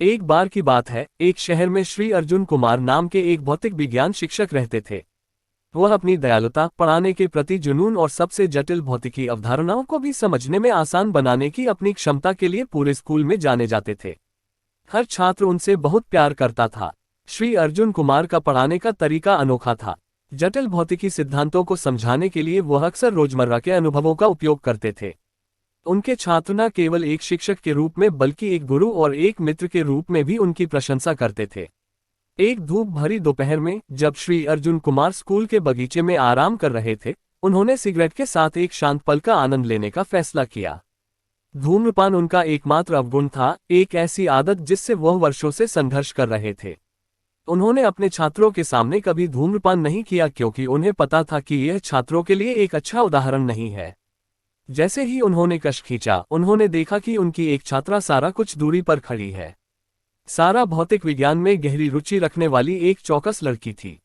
एक बार की बात है, एक शहर में श्री अर्जुन कुमार नाम के एक भौतिक विज्ञान शिक्षक रहते थे। वह अपनी दयालुता, पढ़ाने के प्रति जुनून और सबसे जटिल भौतिकी अवधारणाओं को भी समझने में आसान बनाने की अपनी क्षमता के लिए पूरे स्कूल में जाने जाते थे। हर छात्र उनसे बहुत प्यार करता था। श्री अर्जुन कुमार का पढ़ाने का तरीका अनोखा था। जटिल भौतिकी सिद्धांतों को समझाने के लिए वह अक्सर रोजमर्रा के अनुभवों का उपयोग करते थे। उनके छात्र न केवल एक शिक्षक के रूप में बल्कि एक गुरु और एक मित्र के रूप में भी उनकी प्रशंसा करते थे। एक धूप भरी दोपहर में जब श्री अर्जुन कुमार स्कूल के बगीचे में आराम कर रहे थे, उन्होंने सिगरेट के साथ एक शांत पल का आनंद लेने का फैसला किया। धूम्रपान उनका एकमात्र अवगुण था, एक ऐसी आदत जिससे वह वर्षों से संघर्ष कर रहे थे। उन्होंने अपने छात्रों के सामने कभी धूम्रपान नहीं किया क्योंकि उन्हें पता था कि यह छात्रों के लिए एक अच्छा उदाहरण नहीं है। जैसे ही उन्होंने कश खींचा, उन्होंने देखा कि उनकी एक छात्रा सारा कुछ दूरी पर खड़ी है। सारा भौतिक विज्ञान में गहरी रुचि रखने वाली एक चौकस लड़की थी।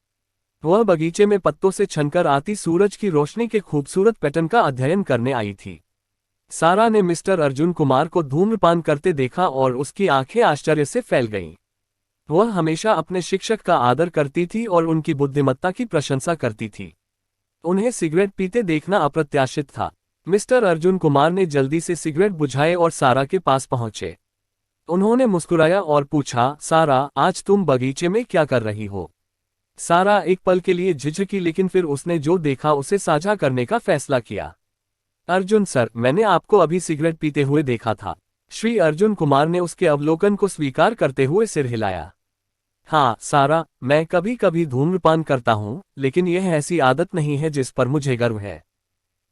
वह बगीचे में पत्तों से छनकर आती सूरज की रोशनी के खूबसूरत पैटर्न का अध्ययन करने आई थी। सारा ने मिस्टर अर्जुन कुमार को धूम्रपान करते देखा और उसकी आंखें आश्चर्य से फैल गईं। वह हमेशा अपने शिक्षक का आदर करती थी और उनकी बुद्धिमत्ता की प्रशंसा करती थी। उन्हें सिगरेट पीते देखना अप्रत्याशित था। मिस्टर अर्जुन कुमार ने जल्दी से सिगरेट बुझाए और सारा के पास पहुंचे। उन्होंने मुस्कुराया और पूछा, सारा, आज तुम बगीचे में क्या कर रही हो? सारा एक पल के लिए झिझकी, लेकिन फिर उसने जो देखा उसे साझा करने का फैसला किया। अर्जुन सर, मैंने आपको अभी सिगरेट पीते हुए देखा था। श्री अर्जुन कुमार ने उसके अवलोकन को स्वीकार करते हुए सिर हिलाया। हाँ सारा, मैं कभी कभी धूम्रपान करता हूँ, लेकिन यह ऐसी आदत नहीं है जिस पर मुझे गर्व है।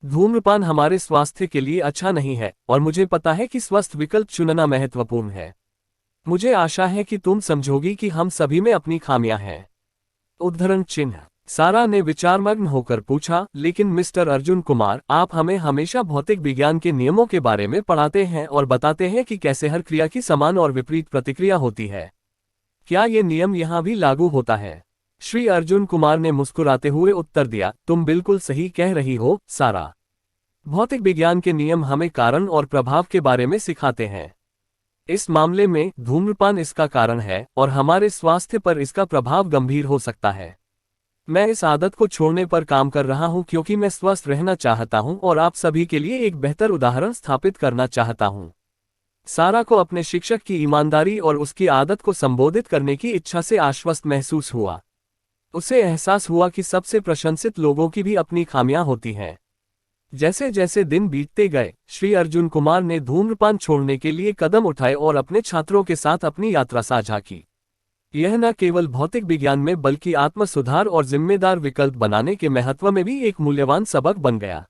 धूम्रपान हमारे स्वास्थ्य के लिए अच्छा नहीं है और मुझे पता है कि स्वस्थ विकल्प चुनना महत्वपूर्ण है। मुझे आशा है कि तुम समझोगी कि हम सभी में अपनी खामियां हैं। उद्धरण चिन्ह। सारा ने विचारमग्न होकर पूछा, लेकिन मिस्टर अर्जुन कुमार, आप हमें हमेशा भौतिक विज्ञान के नियमों के बारे में पढ़ाते हैं और बताते हैं कि कैसे हर क्रिया की समान और विपरीत प्रतिक्रिया होती है। क्या ये नियम यहाँ भी लागू होता है? श्री अर्जुन कुमार ने मुस्कुराते हुए उत्तर दिया, तुम बिल्कुल सही कह रही हो सारा। भौतिक विज्ञान के नियम हमें कारण और प्रभाव के बारे में सिखाते हैं। इस मामले में धूम्रपान इसका कारण है और हमारे स्वास्थ्य पर इसका प्रभाव गंभीर हो सकता है। मैं इस आदत को छोड़ने पर काम कर रहा हूं क्योंकि मैं स्वस्थ रहना चाहता हूं और आप सभी के लिए एक बेहतर उदाहरण स्थापित करना चाहता हूं। सारा को अपने शिक्षक की ईमानदारी और उसकी आदत को संबोधित करने की इच्छा से आश्वस्त महसूस हुआ। उसे एहसास हुआ कि सबसे प्रशंसित लोगों की भी अपनी खामियां होती हैं। जैसे जैसे दिन बीतते गए, श्री अर्जुन कुमार ने धूम्रपान छोड़ने के लिए कदम उठाए और अपने छात्रों के साथ अपनी यात्रा साझा की। यह न केवल भौतिक विज्ञान में बल्कि आत्म सुधार और जिम्मेदार विकल्प बनाने के महत्व में भी एक मूल्यवान सबक बन गया।